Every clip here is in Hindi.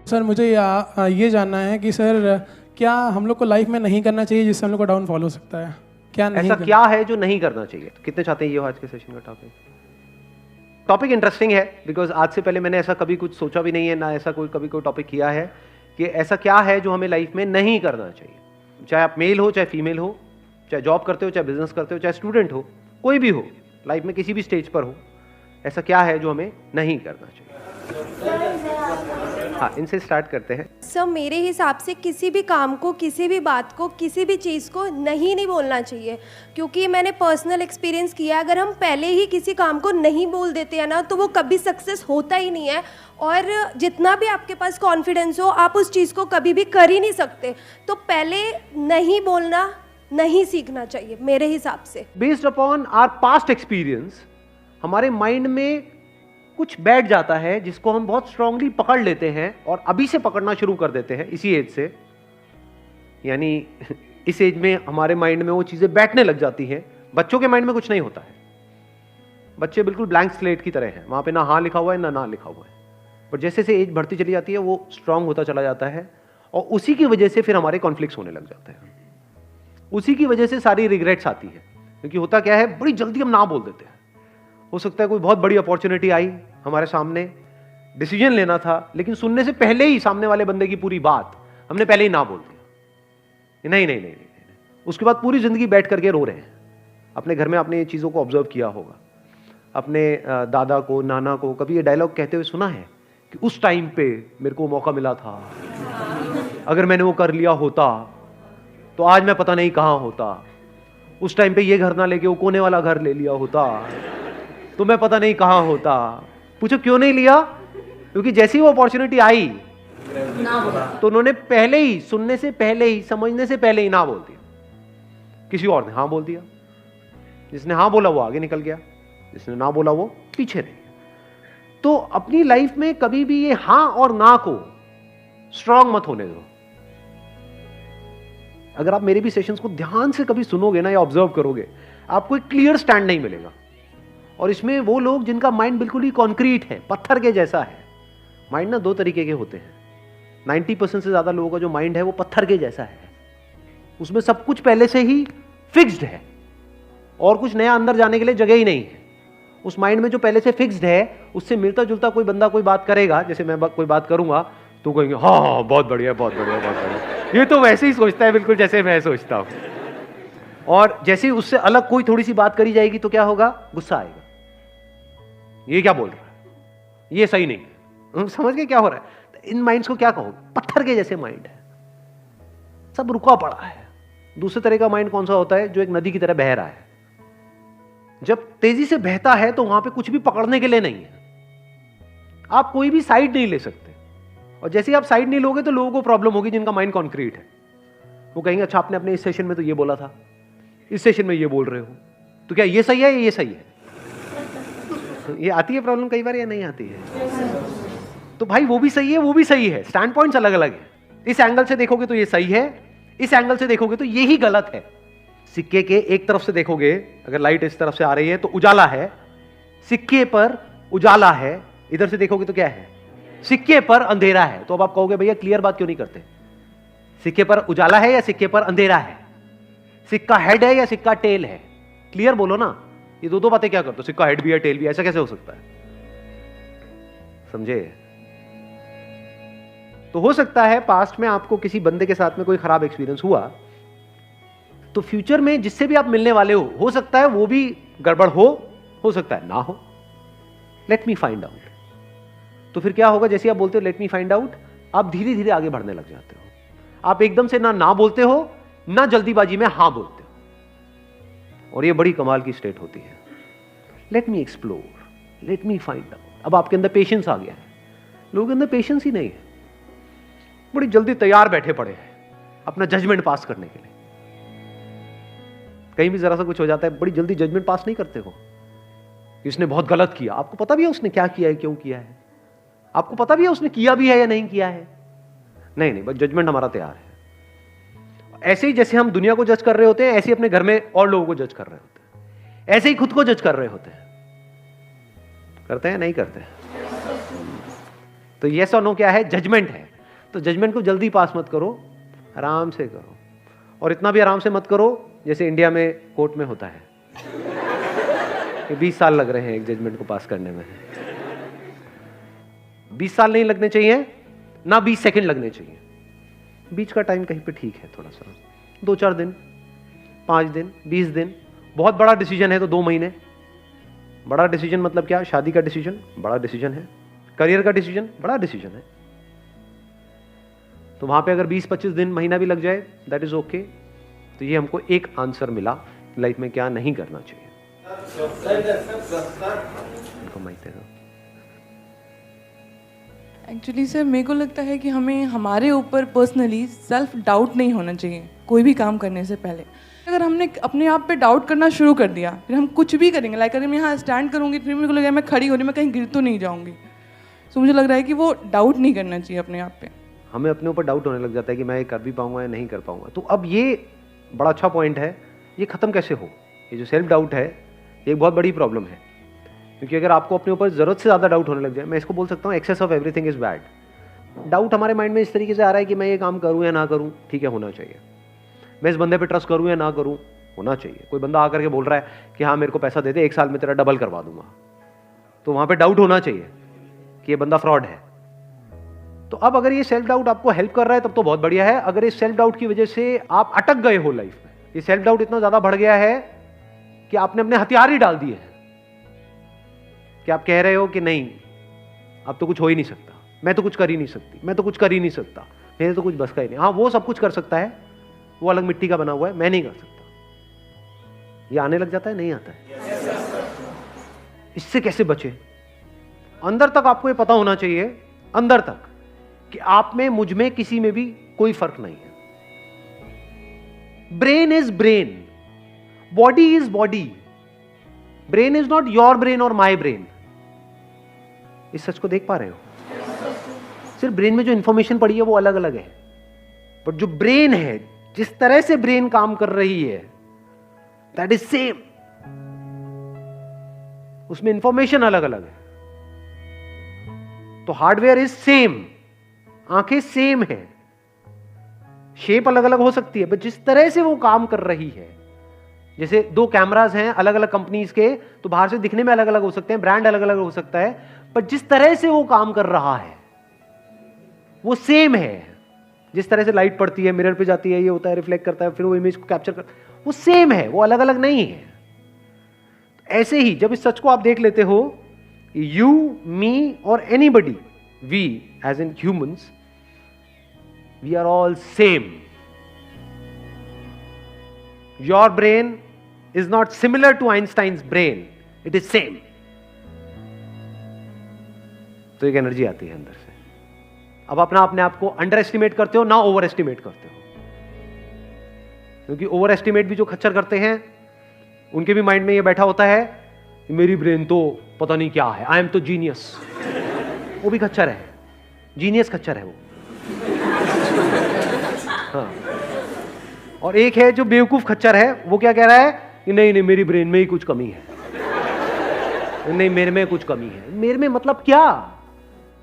सर मुझे ये जानना है कि सर क्या हम लोग को लाइफ में नहीं करना चाहिए जिससे हम लोग को डाउनफॉल हो सकता है? क्या नहीं ऐसा क्या है जो नहीं करना चाहिए? कितने चाहते हैं ये हो आज के सेशन का टॉपिक इंटरेस्टिंग है, बिकॉज आज से पहले मैंने ऐसा कभी कुछ सोचा भी नहीं है, ना ऐसा कभी कोई टॉपिक किया है कि ऐसा क्या है जो हमें लाइफ में नहीं करना चाहिए। चाहे आप मेल हो, चाहे फीमेल हो, चाहे जॉब करते हो, चाहे बिजनेस करते हो, चाहे स्टूडेंट हो, कोई भी हो, लाइफ में किसी भी स्टेज पर हो, ऐसा क्या है जो हमें नहीं करना चाहिए? हाँ, इनसे स्टार्ट करते हैं। सर मेरे हिसाब से किसी भी काम को, किसी भी बात को, किसी भी चीज़ को नहीं बोलना चाहिए, क्योंकि मैंने पर्सनल एक्सपीरियंस किया है, अगर हम पहले ही किसी काम को नहीं बोल देते हैं ना तो वो कभी सक्सेस होता ही नहीं है, और जितना भी आपके पास कॉन्फिडेंस हो आप उस चीज़ को कभी भी कर ही नहीं सकते। तो पहले नहीं बोलना नहीं सीखना चाहिए मेरे हिसाब से। Based upon our past experience हमारे माइंड में कुछ बैठ जाता है जिसको हम बहुत स्ट्रांगली पकड़ लेते हैं और अभी से पकड़ना शुरू कर देते हैं इसी एज से, यानी इस एज में हमारे माइंड में वो चीजें बैठने लग जाती हैं। बच्चों के माइंड में कुछ नहीं होता है, बच्चे बिल्कुल ब्लैंक स्लेट की तरह हैं, वहां पे ना हाँ लिखा हुआ है ना लिखा हुआ है, पर जैसे जैसे एज बढ़ती चली जाती है वो स्ट्रांग होता चला जाता है और उसी की वजह से फिर हमारे कॉन्फ्लिक्ट्स होने लग जाते हैं, उसी की वजह से सारी रिग्रेट्स आती है। क्योंकि होता क्या है, बड़ी जल्दी हम ना बोल देते हैं। हो सकता है कोई बहुत बड़ी अपॉर्चुनिटी आई हमारे सामने, डिसीजन लेना था, लेकिन सुनने से पहले ही सामने वाले बंदे की पूरी बात हमने पहले ही ना बोल दिया। नहीं नहीं नहीं, नहीं। उसके बाद पूरी जिंदगी बैठ करके रो रहे हैं। अपने घर में आपने ये चीज़ों को ऑब्जर्व किया होगा, अपने दादा को, नाना को कभी ये डायलॉग कहते हुए सुना है कि उस टाइम पे मेरे को मौका मिला था, अगर मैंने वो कर लिया होता तो आज मैं पता नहीं कहां होता, उस टाइम पे ये घर ना लेके वो कोने वाला घर ले लिया होता तो मैं पता नहीं कहां होता। पूछो क्यों नहीं लिया? क्योंकि जैसी वो अपॉर्चुनिटी आई तो उन्होंने पहले ही, सुनने से पहले ही, समझने से पहले ही ना बोल दिया। किसी और ने हाँ बोल दिया, जिसने हाँ बोला वो आगे निकल गया, जिसने ना बोला वो पीछे रह गया। तो अपनी लाइफ में कभी भी ये हाँ और ना को स्ट्रांग मत होने दो। अगर आप मेरे भी सेशंस को ध्यान से कभी सुनोगे ना या ऑब्जर्व करोगे, आपको एक क्लियर स्टैंड नहीं मिलेगा। और इसमें वो लोग जिनका माइंड बिल्कुल ही कॉन्क्रीट है, पत्थर के जैसा है। माइंड ना दो तरीके के होते हैं। 90% से ज्यादा लोगों का जो माइंड है वो पत्थर के जैसा है, उसमें सब कुछ पहले से ही फिक्स्ड है और कुछ नया अंदर जाने के लिए जगह ही नहीं है। उस माइंड में जो पहले से फिक्स्ड है उससे मिलता जुलता कोई बंदा कोई बात करेगा, जैसे मैं कोई बात करूंगा तो कहेंगे हाँ हाँ बहुत बढ़िया बहुत बढ़िया बहुत बढ़िया, ये तो वैसे ही सोचता है बिल्कुल जैसे मैं सोचता हूं। और जैसे ही उससे अलग कोई थोड़ी सी बात करी जाएगी तो क्या होगा, गुस्सा आएगा, ये क्या बोल रहा है, ये सही नहीं। समझ गए क्या हो रहा है? इन माइंड्स को क्या कहो, पत्थर के जैसे माइंड है, सब रुका पड़ा है। दूसरे तरह का माइंड कौन सा होता है, जो एक नदी की तरह बह रहा है। जब तेजी से बहता है तो वहां पे कुछ भी पकड़ने के लिए नहीं है, आप कोई भी साइड नहीं ले सकते। और जैसे ही आप साइड नहीं लोगे तो लोगों को प्रॉब्लम होगी जिनका माइंड कॉन्क्रीट है। वो कहेंगे अच्छा आपने अपने इस सेशन में तो ये बोला था, इस सेशन में ये बोल रहे हो, तो क्या ये सही है या ये सही है? ये आती है प्रॉब्लम कई बार या नहीं आती है? तो भाई वो भी सही है, वो भी सही है, स्टैंड पॉइंट्स अलग अलग है। इस एंगल से देखोगे तो ये सही है, इस एंगल से देखोगे तो ये ही गलत है। सिक्के के एक तरफ से देखोगे, अगर लाइट इस तरफ से आ रही है तो उजाला है, सिक्के पर उजाला है। इधर से देखोगे तो क्या है, सिक्के पर अंधेरा है। तो अब आप कहोगे भैया क्लियर बात क्यों नहीं करते, सिक्के पर उजाला है या सिक्के पर अंधेरा है, सिक्का हेड है या सिक्का टेल है? क्लियर बोलो ना। ये दो बातें क्या करते हो, सिक्का हेड भी है टेल भी है, ऐसा कैसे हो सकता है? समझे? तो हो सकता है पास्ट में आपको किसी बंदे के साथ में कोई खराब एक्सपीरियंस हुआ, तो फ्यूचर में जिससे भी आप मिलने वाले हो सकता है वो भी गड़बड़ हो सकता है ना हो। Let me find out. तो फिर क्या होगा, जैसे आप बोलते हो लेट मी फाइंड आउट, आप धीरे धीरे आगे बढ़ने लग जाते हो। आप एकदम से ना बोलते हो, ना जल्दीबाजी में हां बोलते हो, और ये बड़ी कमाल की स्टेट होती है। Let me explore, let me find out. अब आपके अंदर पेशेंस आ गया है। लोगों के अंदर पेशेंस ही नहीं है, बड़ी जल्दी तैयार बैठे पड़े हैं अपना जजमेंट पास करने के लिए। कहीं भी जरा सा कुछ हो जाता है, बड़ी जल्दी जजमेंट पास नहीं करते हो कि उसने बहुत गलत किया। आपको पता भी है उसने क्या किया है, क्यों किया है, आपको पता भी है उसने किया भी है या नहीं किया है। नहीं, बस जजमेंट हमारा तैयार है। ऐसे ही जैसे हम दुनिया को जज कर रहे होते हैं, ऐसे ही अपने घर में और लोगों को जज कर रहे होते हैं, ऐसे ही खुद को जज कर रहे होते हैं। करते हैं नहीं करते? तो यस और नो क्या है, जजमेंट है। तो जजमेंट को जल्दी पास मत करो, आराम से करो, और इतना भी आराम से मत करो जैसे इंडिया में कोर्ट में होता है कि 20 साल लग रहे हैं एक जजमेंट को पास करने में। 20 साल नहीं लगने चाहिए, ना 20 सेकंड लगने चाहिए, बीच का टाइम कहीं पे ठीक है, थोड़ा सा 2-4 दिन, 5 दिन, 20 दिन। बहुत बड़ा डिसीजन है तो 2 महीने। बड़ा डिसीजन मतलब क्या? शादी का डिसीजन बड़ा डिसीजन है, करियर का डिसीजन बड़ा डिसीजन है। तो वहां पे अगर 20-25 दिन, महीना भी लग जाए, दैट इज ओके। तो ये हमको एक आंसर मिला लाइफ में क्या नहीं करना चाहिए। एक्चुअली सर मेरे को लगता है कि हमें हमारे ऊपर पर्सनली सेल्फ डाउट नहीं होना चाहिए कोई भी काम करने से पहले। अगर हमने अपने आप पे डाउट करना शुरू कर दिया, फिर हम कुछ भी करेंगे, लाइक अगर मैं यहाँ स्टैंड करूँगी फिर मेरे को लगेगा मैं खड़ी हो रही, मैं कहीं गिर तो नहीं जाऊँगी। सो मुझे लग रहा है कि वो डाउट नहीं करना चाहिए अपने आप पे। हमें अपने ऊपर डाउट होने लग जाता है कि मैं ये कर भी पाऊंगा या नहीं कर पाऊंगा। तो अब ये बड़ा अच्छा पॉइंट है, ये खत्म कैसे हो? ये जो सेल्फ डाउट है ये एक बहुत बड़ी प्रॉब्लम है, क्योंकि अगर आपको अपने ऊपर ज़रूरत से ज़्यादा डाउट होने लग जाए, मैं इसको बोल सकता हूँ excess of everything is bad. Doubt हमारे माइंड में इस तरीके से आ रहा है कि मैं ये काम करूँ या ना करूँ, ठीक है होना चाहिए। मैं इस बंदे पे ट्रस्ट करूँ या ना करूँ, होना चाहिए। कोई बंदा आकर के बोल रहा है कि हाँ मेरे को पैसा दे दे, 1 साल में तेरा डबल करवा दूंगा, तो वहाँ पर डाउट होना चाहिए कि ये बंदा फ्रॉड है। तो अब अगर ये सेल्फ डाउट आपको हेल्प कर रहा है तब तो बहुत बढ़िया है। अगर इस सेल्फ डाउट की वजह से आप अटक गए हो लाइफ में, ये सेल्फ डाउट इतना ज्यादा बढ़ गया है कि आपने अपने हथियार ही डाल दिए हैं, कि आप कह रहे हो कि नहीं अब तो कुछ हो ही नहीं सकता, मैं तो कुछ कर ही नहीं सकती, मैं तो कुछ कर ही नहीं सकता, मेरे तो कुछ बस का ही नहीं। हाँ वो सब कुछ कर सकता है, वो अलग मिट्टी का बना हुआ है, मैं नहीं कर सकता। ये आने लग जाता है, नहीं आता है। इससे कैसे बचे? अंदर तक आपको ये पता होना चाहिए, अंदर तक, कि आप में, मुझ में, किसी में भी कोई फर्क नहीं है। Brain is brain, body is body. Brain is not your brain और माई ब्रेन। इस सच को देख पा रहे हो? सिर्फ ब्रेन में जो इंफॉर्मेशन पड़ी है वो अलग अलग है, बट जो ब्रेन है, जिस तरह से ब्रेन काम कर रही है, दैट इज सेम। उसमें इंफॉर्मेशन अलग अलग है। तो हार्डवेयर इज सेम, आंखें सेम है, शेप अलग अलग हो सकती है, बट जिस तरह से वो काम कर रही है, जैसे 2 कैमरास हैं अलग अलग कंपनीज के, तो बाहर से दिखने में अलग अलग हो सकते हैं, ब्रांड अलग अलग हो सकता है, पर जिस तरह से वो काम कर रहा है वो सेम है। जिस तरह से लाइट पड़ती है, मिरर पे जाती है, ये होता है, रिफ्लेक्ट करता है, फिर वो इमेज को कैप्चर कर, वो सेम है, वो अलग अलग नहीं है। ऐसे ही जब इस सच को आप देख लेते हो, यू, मी और anybody, we as in humans, we are all same. Your brain is not similar to Einstein's brain, it is same. तो एक एनर्जी आती है अंदर से। अब अपना अपने आप को अंडर एस्टिमेट करते हो ना ओवर एस्टिमेट करते हो, क्योंकि ओवर एस्टिमेट भी जो खच्चर करते हैं उनके भी माइंड में ये बैठा होता है मेरी ब्रेन तो पता नहीं क्या है, आई एम तो जीनियस। वो भी खच्चर है, जीनियस खच्चर है वो। हाँ। और एक है जो बेवकूफ खच्चर है, वो क्या कह रहा है कि नहीं नहीं मेरी ब्रेन में ही कुछ कमी है, नहीं मेरे में कुछ कमी है। मेरे में मतलब क्या?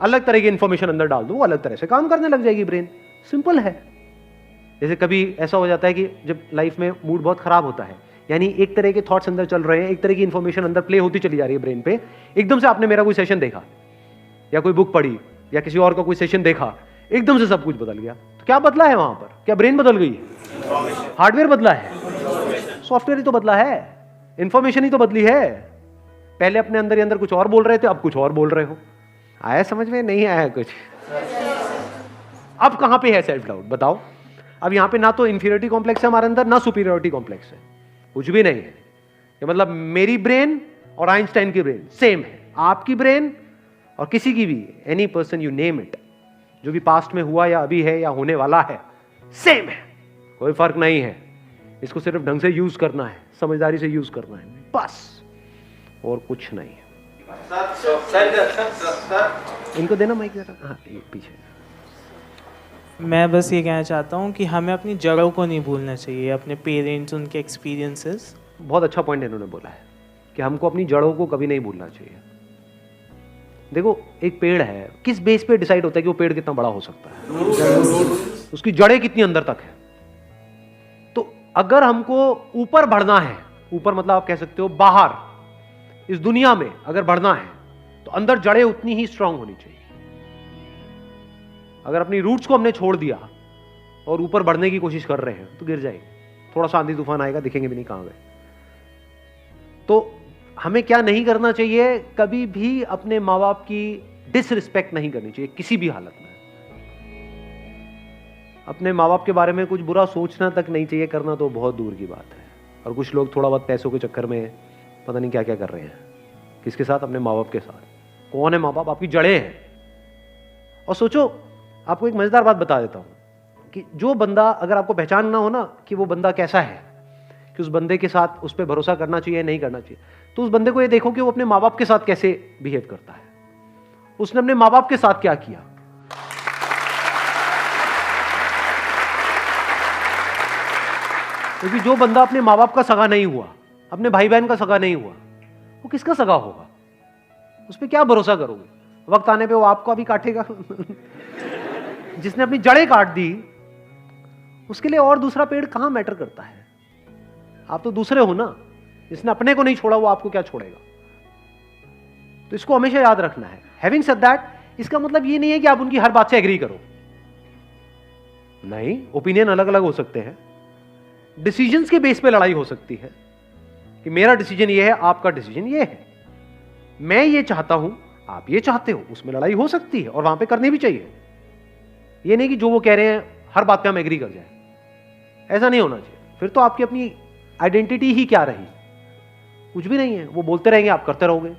अलग तरह की इंफॉर्मेशन अंदर डाल दो, वो अलग तरह से काम करने लग जाएगी ब्रेन। सिंपल है। जैसे कभी ऐसा हो जाता है कि जब लाइफ में मूड बहुत खराब होता है, यानी एक तरह के थॉट्स अंदर चल रहे हैं, एक तरह की इंफॉर्मेशन अंदर प्ले होती चली जा रही है ब्रेन पे, एकदम से आपने मेरा कोई सेशन देखा या कोई बुक पढ़ी या किसी और का कोई सेशन देखा, एकदम से सब कुछ बदल गया। तो क्या बदला है वहां पर? क्या ब्रेन बदल गई है? हार्डवेयर बदला है, सॉफ्टवेयर ही तो बदला है, इंफॉर्मेशन ही तो बदली है। पहले अपने अंदर ही अंदर कुछ और बोल रहे थे, अब कुछ और बोल रहे हो। आया समझ में? नहीं आया कुछ? अब कहां पे है सेल्फ डाउट बताओ? अब यहां पे ना तो इंफीरियरिटी कॉम्प्लेक्स है हमारे अंदर, ना सुपीरियरिटी कॉम्प्लेक्स है, कुछ भी नहीं है। ये मतलब मेरी ब्रेन और आइंस्टाइन की ब्रेन सेम है, आपकी ब्रेन और किसी की भी, any person you name it, जो भी पास्ट में हुआ या अभी है या होने वाला है, सेम है, कोई फर्क नहीं है। इसको सिर्फ ढंग से यूज करना है, समझदारी से यूज करना है, बस, और कुछ नहीं है। इनको देना माइक जरा। हाँ पीछे। मैं बस ये कहना चाहता हूँ कि हमें अपनी जड़ों को नहीं भूलना चाहिए, अपने पेरेंट्स, उनके एक्सपीरियंसेस। बहुत अच्छा पॉइंट इन्होंने बोला है कि हमको अपनी जड़ों को कभी नहीं भूलना चाहिए। देखो एक पेड़ है, किस बेस पे डिसाइड होता है कि वो पेड़ कितना बड़ा हो सकता है? उसकी जड़ें कितनी अंदर तक है। तो अगर हमको ऊपर बढ़ना है, ऊपर मतलब आप कह सकते हो बाहर इस दुनिया में अगर बढ़ना है, तो अंदर जड़ें उतनी ही स्ट्रांग होनी चाहिए। अगर अपनी रूट्स को हमने छोड़ दिया और ऊपर बढ़ने की कोशिश कर रहे हैं तो गिर जाएंगे। थोड़ा सा आंधी तूफान आएगा, दिखेंगे भी नहीं कहां गए। तो हमें क्या नहीं करना चाहिए, कभी भी अपने माँ बाप की डिसरिस्पेक्ट नहीं करनी चाहिए किसी भी हालत में। अपने माँ बाप के बारे में कुछ बुरा सोचना तक नहीं चाहिए, करना तो बहुत दूर की बात है। और कुछ लोग थोड़ा बहुत पैसों के चक्कर में पता नहीं क्या क्या कर रहे हैं। किसके साथ? अपने माँ बाप के साथ। कौन है माँ बाप? आपकी जड़ें हैं। और सोचो, आपको एक मजेदार बात बता देता हूं कि जो बंदा, अगर आपको पहचानना हो ना कि वो बंदा कैसा है, कि उस बंदे के साथ उस पर भरोसा करना चाहिए नहीं करना चाहिए, तो उस बंदे को ये देखो कि वो अपने माँ बाप के साथ कैसे बिहेव करता है। उसने अपने माँ बाप के साथ क्या किया। क्योंकि जो बंदा अपने माँ बाप का सगा नहीं हुआ, अपने भाई बहन का सगा नहीं हुआ, वो किसका सगा होगा? उस पर क्या भरोसा करोगे? वक्त आने पे वो आपको भी काटेगा। जिसने अपनी जड़ें काट दी, उसके लिए और दूसरा पेड़ कहां मैटर करता है? आप तो दूसरे हो ना। जिसने अपने को नहीं छोड़ा वो आपको क्या छोड़ेगा? तो इसको हमेशा याद रखना है। हैविंग सेड दैट, इसका मतलब ये नहीं है कि आप उनकी हर बात से एग्री करो। नहीं, ओपिनियन अलग अलग हो सकते हैं। डिसीजंस के बेस पे लड़ाई हो सकती है कि मेरा डिसीजन ये है, आपका डिसीजन ये है, मैं ये चाहता हूं, आप ये चाहते हो। उसमें लड़ाई हो सकती है और वहां पे करनी भी चाहिए। ये नहीं कि जो वो कह रहे हैं हर बात पे हम एग्री कर जाए। ऐसा नहीं होना चाहिए। फिर तो आपकी अपनी आइडेंटिटी ही क्या रही? कुछ भी नहीं है। वो बोलते रहेंगे, आप करते रहोगे।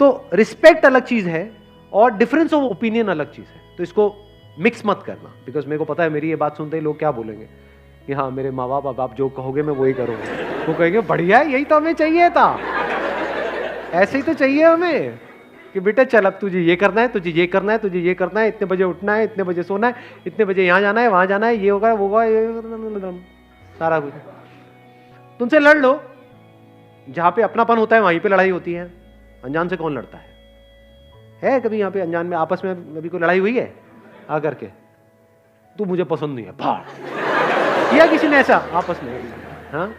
तो रिस्पेक्ट अलग चीज है और डिफरेंस ऑफ ओपिनियन अलग चीज है। तो इसको मिक्स मत करना। बिकॉज मेरे को पता है मेरी ये बात सुनते ही लोग क्या बोलेंगे कि हाँ, मेरे माँ बाप, अब आप जो कहोगे मैं वही करूंगा। वो कहेंगे बढ़िया, यही तो हमें चाहिए था। ऐसे ही तो चाहिए हमें कि बेटा चल, अब तुझे ये करना है, तुझे ये करना है, तुझे ये करना है, इतने बजे उठना है, इतने बजे सोना है, इतने बजे यहाँ जाना है, वहां जाना है, ये होगा, वो होगा, ये सारा कुछ। तुमसे लड़ लो। जहां पे अपनापन होता है वहीं पे लड़ाई होती है। अनजान से कौन लड़ता है कभी यहाँ पे अनजान में आपस में अभी कोई लड़ाई हुई है आकर के? तू मुझे पसंद नहीं है, भाड़ किया किसी ने ऐसा आपस में? हाँ,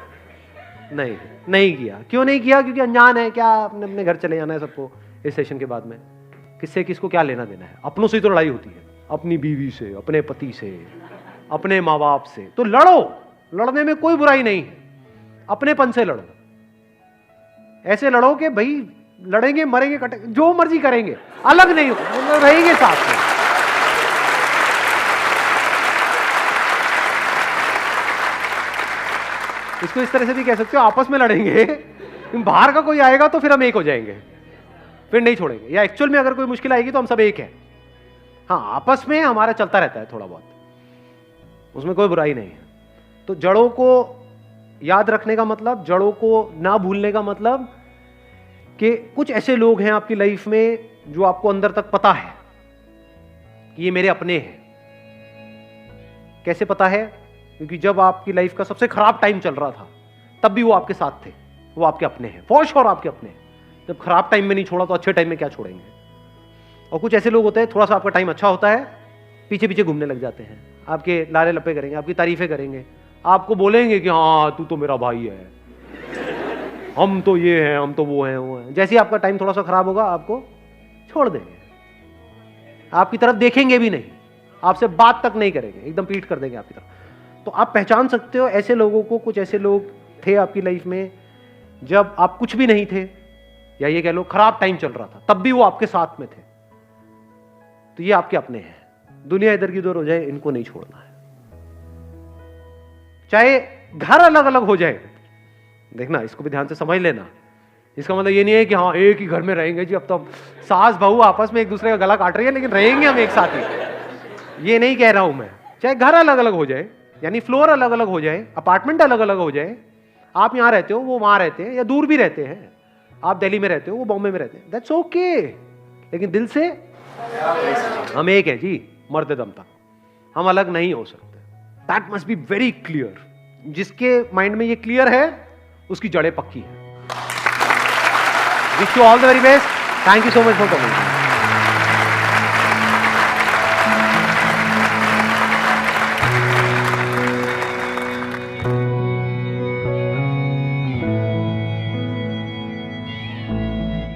नहीं किया। क्यों नहीं किया? क्योंकि अनजान है। क्या अपने अपने घर चले जाना है सबको इस सेशन के बाद में? किससे किसको क्या लेना देना है? अपनों से ही तो लड़ाई होती है, अपनी बीवी से, अपने पति से, अपने माँ बाप से। तो लड़ो, लड़ने में कोई बुराई नहीं है। अपनेपन से लड़ो। ऐसे लड़ो कि भाई लड़ेंगे, मरेंगे, कटेंगे, जो मर्जी करेंगे, अलग नहीं हो, रहेंगे साथ में। इसको इस तरह से भी कह सकते हो, आपस में लड़ेंगे, बाहर का कोई आएगा तो फिर हम एक हो जाएंगे, फिर नहीं छोड़ेंगे। या एक्चुअल में अगर कोई मुश्किल आएगी तो हम सब एक है। हाँ, आपस में हमारा चलता रहता है थोड़ा बहुत, उसमें कोई बुराई नहीं है। तो जड़ों को याद रखने का मतलब, जड़ों को ना भूलने का मतलब कि कुछ ऐसे लोग हैं आपकी लाइफ में जो आपको अंदर तक पता है कि ये मेरे अपने हैं। कैसे पता है? क्योंकि जब आपकी लाइफ का सबसे खराब टाइम चल रहा था तब भी वो आपके साथ थे, वो आपके अपने हैं, फॉर श्योर आपके अपने हैं। जब खराब टाइम में नहीं छोड़ा तो अच्छे टाइम में क्या छोड़ेंगे? और कुछ ऐसे लोग होते हैं, थोड़ा सा आपका टाइम अच्छा होता है, पीछे पीछे घूमने लग जाते हैं, आपके लारे लपे करेंगे, आपकी तारीफें करेंगे, आपको बोलेंगे कि हाँ तू तो मेरा भाई है, हम तो ये हैं, हम तो वो हैं। जैसे ही आपका टाइम थोड़ा सा खराब होगा आपको छोड़ देंगे, आपकी तरफ देखेंगे भी नहीं, आपसे बात तक नहीं करेंगे, एकदम पीठ कर देंगे आपकी तरफ। तो आप पहचान सकते हो ऐसे लोगों को। कुछ ऐसे लोग थे आपकी लाइफ में जब आप कुछ भी नहीं थे, या ये कह लो खराब टाइम चल रहा था, तब भी वो आपके साथ में थे। तो ये आपके अपने हैं। दुनिया इधर की उधर हो जाए, इनको नहीं छोड़ना है। चाहे घर अलग अलग हो जाए, देखना इसको भी ध्यान से समझ लेना। इसका मतलब ये नहीं है कि हाँ एक ही घर में रहेंगे जी, अब तो सास बहू आपस में एक दूसरे का गला काट रही है लेकिन रहेंगे हम एक साथ ही, ये नहीं कह रहा हूं मैं। चाहे घर अलग अलग हो जाए, यानी फ्लोर अलग अलग हो जाए, अपार्टमेंट अलग अलग हो जाए, आप यहां रहते हो वो वहां रहते हैं, या दूर भी रहते हैं, आप दिल्ली में रहते हो वो बॉम्बे में रहते हैं, दैट्स ओके। लेकिन दिल से हम एक है जी, मरते दम तक हम अलग नहीं हो सकते। That must be very clear. जिसके माइंड में ये क्लियर है उसकी जड़ें पक्की है। Wish you all the very best. Thank you so much for coming.